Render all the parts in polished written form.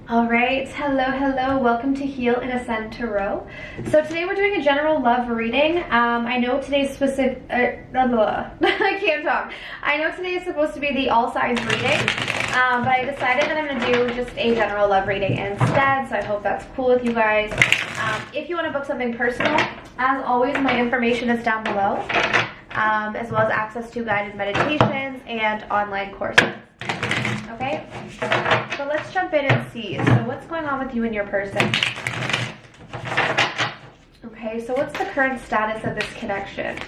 All right, hello, welcome to Heal and Ascend Tarot. So today we're doing a general love reading. I know today's specific, I can't talk. I know today is supposed to be the all signs reading, but I decided that I'm going to do just a general love reading instead, so I hope that's cool with you guys. If you want to book something personal, as always, my information is down below, as well as access to guided meditations and online courses. Okay, so let's jump in and see. So what's going on with you and your person? Okay, so what's the current status of this connection?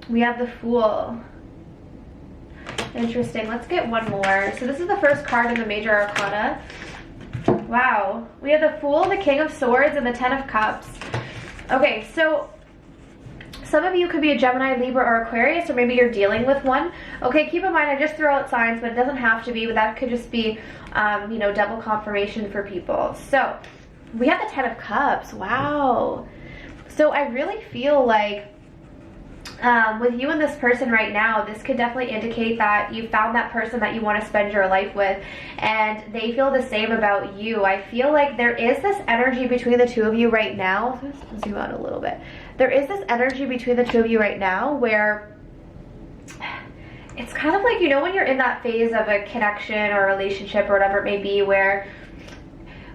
We have the Fool. Interesting. Let's get one more. So this is the first card in the Major Arcana. Wow. We have the Fool, the King of Swords, and the Ten of Cups. Okay, so some of you could be a Gemini, Libra, or Aquarius, or maybe you're dealing with one. Okay, keep in mind, I just threw out signs, but it doesn't have to be, but that could just be, you know, double confirmation for people. So, we have the Ten of Cups. Wow. So, I really feel like with you and this person right now, this could definitely indicate that you found that person that you want to spend your life with, and they feel the same about you. I feel like there is this energy between the two of you right now. Let's zoom out a little bit. There is this energy between the two of you right now where it's kind of like, you know, when you're in that phase of a connection or a relationship or whatever it may be, where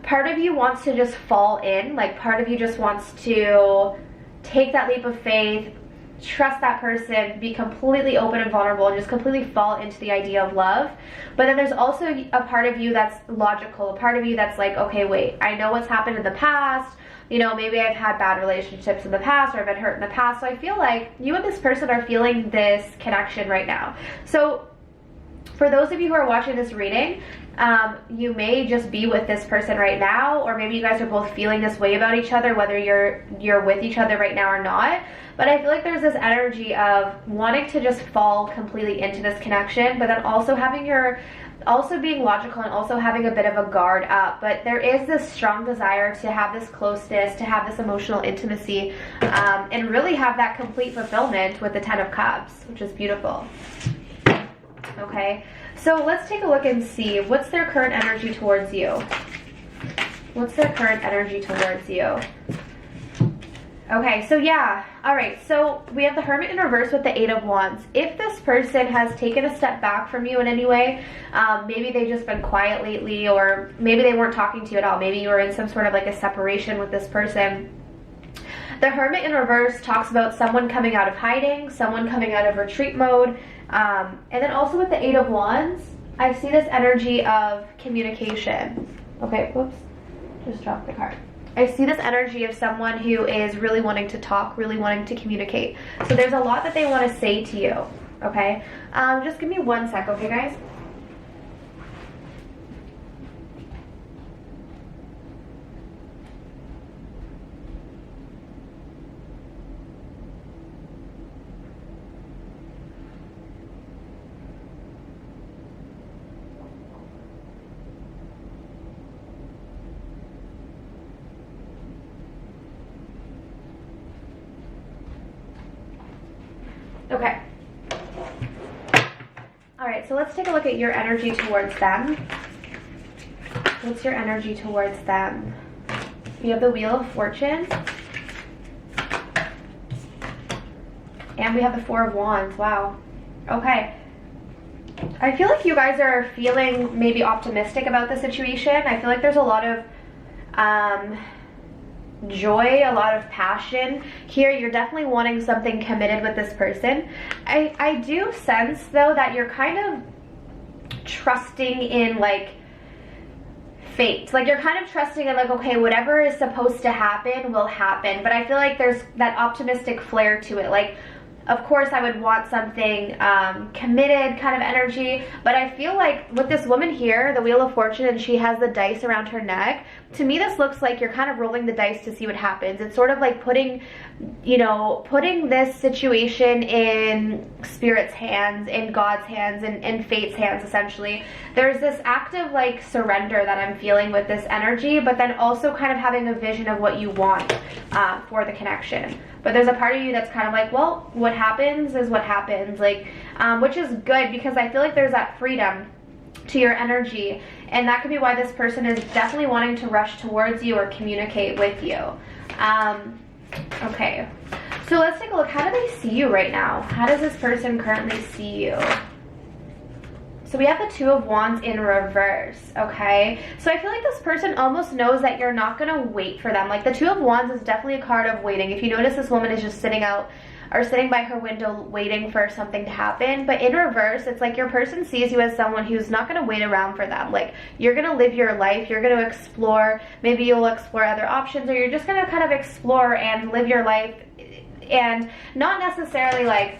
part of you wants to just fall in, like part of you just wants to take that leap of faith, trust that person, be completely open and vulnerable, and just completely fall into the idea of love. But then there's also a part of you that's logical, a part of you that's like, okay, wait, I know what's happened in the past. You know, maybe I've had bad relationships in the past, or I've been hurt in the past. So I feel like you and this person are feeling this connection right now. So for those of you who are watching this reading, you may just be with this person right now, or maybe you guys are both feeling this way about each other, whether you're with each other right now or not. But I feel like there's this energy of wanting to just fall completely into this connection, but then also being logical and also having a bit of a guard up. But there is this strong desire to have this closeness, to have this emotional intimacy, and really have that complete fulfillment with the Ten of Cups, which is beautiful. Okay, so let's take a look and see what's their current energy towards you. What's their current energy towards you? Okay, so yeah, all right, so we have the Hermit in reverse with the Eight of Wands. If this person has taken a step back from you in any way, maybe they've just been quiet lately, or maybe they weren't talking to you at all. Maybe you were in some sort of like a separation with this person. The Hermit in reverse talks about someone coming out of hiding, someone coming out of retreat mode, and then also with the Eight of Wands, I see this energy of communication. Okay, whoops, just dropped the card. I see this energy of someone who is really wanting to talk, really wanting to communicate. So there's a lot that they want to say to you, okay? Just give me one sec, okay, guys? Okay. All right, so let's take a look at your energy towards them. What's your energy towards them? We have the Wheel of Fortune. And we have the Four of Wands. Wow. Okay. I feel like you guys are feeling maybe optimistic about the situation. I feel like there's a lot of joy, a lot of passion here. You're definitely wanting something committed with this person. I do sense though that you're kind of trusting in like fate. Like you're kind of trusting in like, okay, whatever is supposed to happen will happen. But I feel like there's that optimistic flair to it. Like, of course I would want something committed kind of energy, but I feel like with this woman here, the Wheel of Fortune, and she has the dice around her neck, to me this looks like you're kind of rolling the dice to see what happens. It's sort of like putting this situation in Spirit's hands, in God's hands, in fate's hands essentially. There's this act of like surrender that I'm feeling with this energy, but then also kind of having a vision of what you want for the connection. but there's a part of you that's kind of like, well, what happens is what happens, like, which is good, because I feel like there's that freedom to your energy, and that could be why this person is definitely wanting to rush towards you or communicate with you. Okay, so let's take a look. How do they see you right now? How does this person currently see you? So we have the Two of Wands in reverse, okay? So I feel like this person almost knows that you're not going to wait for them. Like, the Two of Wands is definitely a card of waiting. If you notice, this woman is just sitting out or sitting by her window waiting for something to happen. But in reverse, it's like your person sees you as someone who's not going to wait around for them. Like, you're going to live your life. You're going to explore. Maybe you'll explore other options, or you're just going to kind of explore and live your life and not necessarily, like,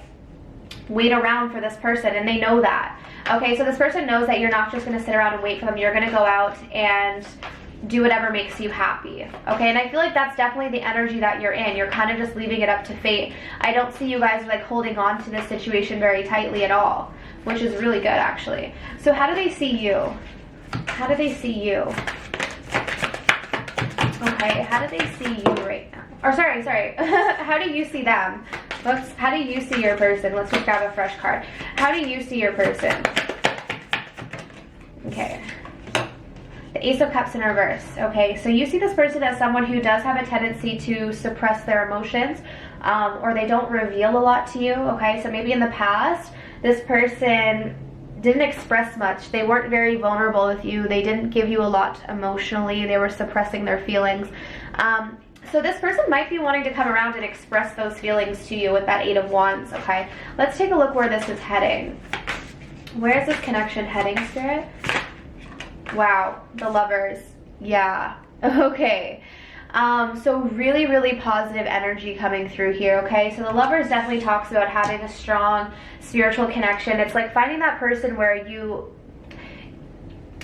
wait around for this person, and they know that. Okay, so this person knows that you're not just going to sit around and wait for them. You're going to go out and do whatever makes you happy. Okay, and I feel like that's definitely the energy that you're in. You're kind of just leaving it up to fate. I don't see you guys like holding on to this situation very tightly at all, which is really good, actually. So how do they see you? How do they see you? Okay, how do they see you right now? Or sorry. How do you see them? How do you see your person? Let's just grab a fresh card. How do you see your person? Okay. The Ace of Cups in reverse. Okay, so you see this person as someone who does have a tendency to suppress their emotions, or they don't reveal a lot to you. Okay, so maybe in the past, this person didn't express much. They weren't very vulnerable with you. They didn't give you a lot emotionally. They were suppressing their feelings. So this person might be wanting to come around and express those feelings to you with that Eight of Wands, okay? Let's take a look where this is heading. Where is this connection heading, Spirit? Wow, the Lovers. Yeah, okay. So really, really positive energy coming through here, okay? So the Lovers definitely talks about having a strong spiritual connection. It's like finding that person where you...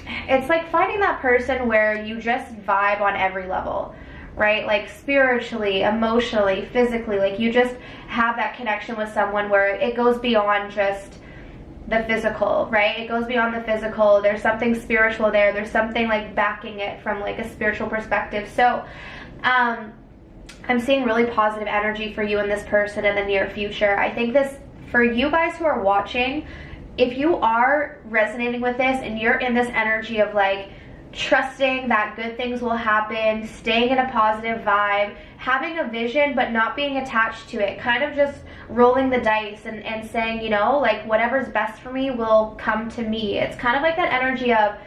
It's like finding that person where you just vibe on every level, right? Like spiritually, emotionally, physically, like you just have that connection with someone where it goes beyond just the physical, right? It goes beyond the physical. There's something spiritual there. There's something like backing it from like a spiritual perspective. So I'm seeing really positive energy for you and this person in the near future. I think this, for you guys who are watching, if you are resonating with this and you're in this energy of like trusting that good things will happen, staying in a positive vibe, having a vision but not being attached to it, kind of just rolling the dice and saying, you know, like whatever's best for me will come to me. It's kind of like that energy of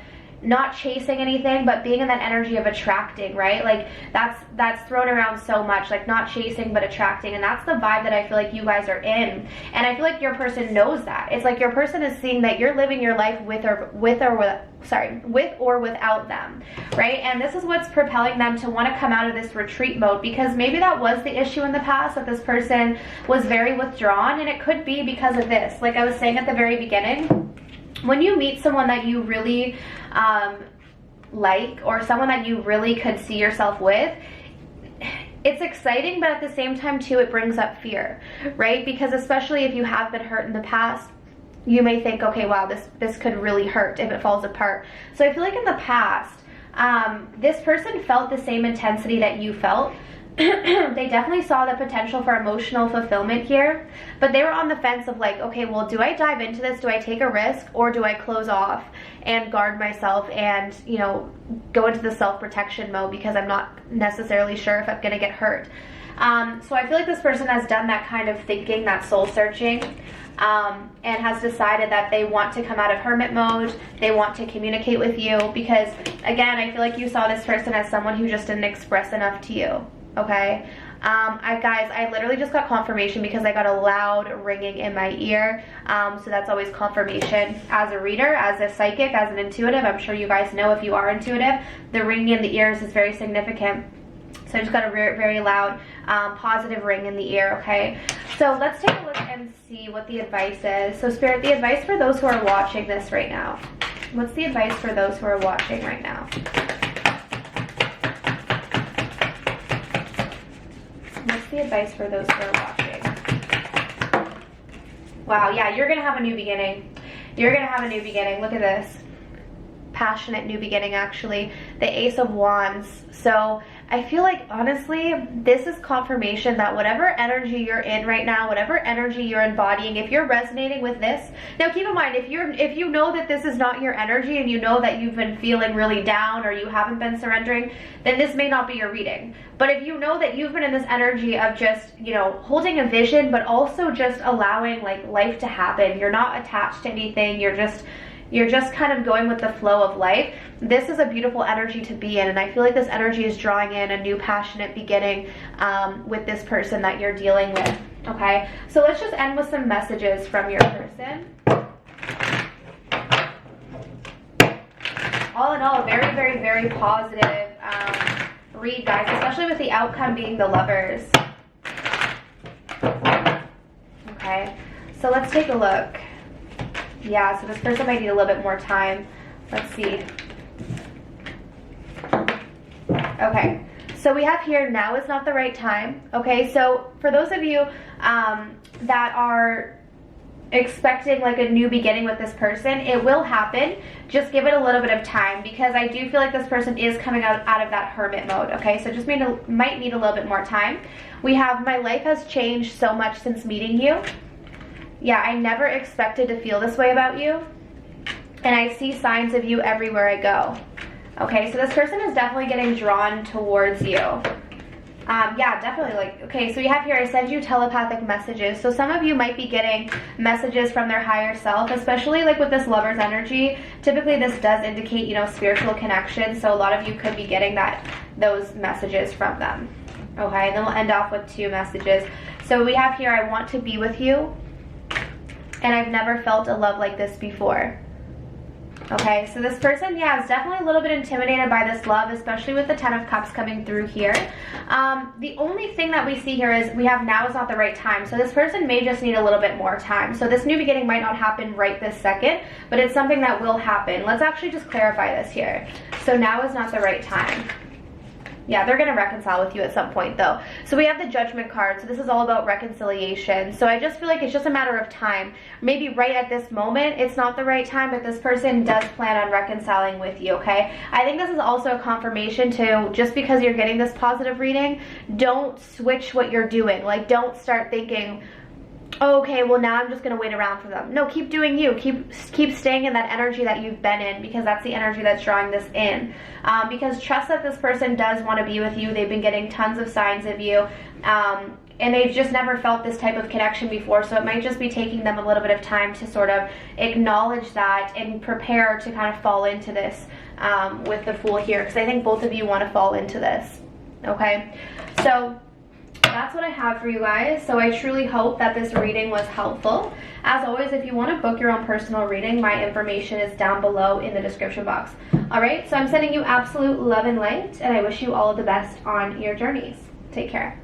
not chasing anything, but being in that energy of attracting, right? Like that's thrown around so much, like not chasing but attracting, and that's the vibe that I feel like you guys are in. And I feel like your person knows that. It's like your person is seeing that you're living your life with or without them, right? And this is what's propelling them to want to come out of this retreat mode, because maybe that was the issue in the past, that this person was very withdrawn, and it could be because of this. Like I was saying at the very beginning, when you meet someone that you really like, or someone that you really could see yourself with, it's exciting, but at the same time too, it brings up fear, right? Because especially if you have been hurt in the past, you may think, okay, wow, this could really hurt if it falls apart. So I feel like in the past, this person felt the same intensity that you felt. They definitely saw the potential for emotional fulfillment here, but they were on the fence of like, okay, well, do I dive into this? Do I take a risk, or do I close off and guard myself and, you know, go into the self-protection mode because I'm not necessarily sure if I'm gonna get hurt? So I feel like this person has done that kind of thinking, that soul searching, and has decided that they want to come out of hermit mode. They want to communicate with you because, again, I feel like you saw this person as someone who just didn't express enough to you. Okay, guys, I literally just got confirmation because I got a loud ringing in my ear, so that's always confirmation. As a reader, as a psychic, as an intuitive, I'm sure you guys know if you are intuitive, the ringing in the ears is very significant. So I just got a very, very loud, positive ring in the ear, okay? So let's take a look and see what the advice is. So Spirit, the advice for those who are watching this right now. What's the advice for those who are watching right now? What's the advice for those who are watching? Wow, yeah, you're going to have a new beginning. You're going to have a new beginning. Look at this. passionate new beginning, actually. The Ace of Wands. So I feel like, honestly, this is confirmation that whatever energy you're in right now, whatever energy you're embodying, if you're resonating with this, now keep in mind, if you know that this is not your energy and you know that you've been feeling really down or you haven't been surrendering, then this may not be your reading. But if you know that you've been in this energy of just, you know, holding a vision, but also just allowing like life to happen, you're not attached to anything, you're just kind of going with the flow of life, this is a beautiful energy to be in. And I feel like this energy is drawing in a new passionate beginning with this person that you're dealing with. Okay, so let's just end with some messages from your person. All in all, a very, very, very positive read, guys, especially with the outcome being the Lovers. Okay, so let's take a look. Yeah, so this person might need a little bit more time. Let's see. Okay, so we have here, now is not the right time. Okay, so for those of you that are expecting like a new beginning with this person, it will happen. Just give it a little bit of time, because I do feel like this person is coming out of that hermit mode. Okay, so just might need a little bit more time. We have, my life has changed so much since meeting you. Yeah, I never expected to feel this way about you, and I see signs of you everywhere I go. Okay, so this person is definitely getting drawn towards you. Yeah, definitely. Like, okay, so you have here, I send you telepathic messages. So some of you might be getting messages from their higher self, especially like with this Lover's energy. Typically this does indicate, you know, spiritual connection. So a lot of you could be getting those messages from them. Okay, and then we'll end off with 2 messages. So we have here, I want to be with you, and I've never felt a love like this before. Okay, so this person, yeah, is definitely a little bit intimidated by this love, especially with the 10 of Cups coming through here. The only thing that we see here is we have, now is not the right time. So this person may just need a little bit more time. So this new beginning might not happen right this second, but it's something that will happen. Let's actually just clarify this here. So now is not the right time. Yeah, they're going to reconcile with you at some point, though. So we have the Judgment card. So this is all about reconciliation. So I just feel like it's just a matter of time. Maybe right at this moment, it's not the right time, but this person does plan on reconciling with you, okay? I think this is also a confirmation to, just because you're getting this positive reading, don't switch what you're doing. Like, don't start thinking, oh, okay, well now I'm just going to wait around for them. No, keep doing you. Keep staying in that energy that you've been in, because that's the energy that's drawing this in. Because trust that this person does want to be with you. They've been getting tons of signs of you. And they've just never felt this type of connection before. So it might just be taking them a little bit of time to sort of acknowledge that and prepare to kind of fall into this with the Fool here. Because I think both of you want to fall into this. Okay, so that's what I have for you guys. So I truly hope that this reading was helpful. As always, if you want to book your own personal reading, my information is down below in the description box. Alright, so I'm sending you absolute love and light, and I wish you all of the best on your journeys. Take care.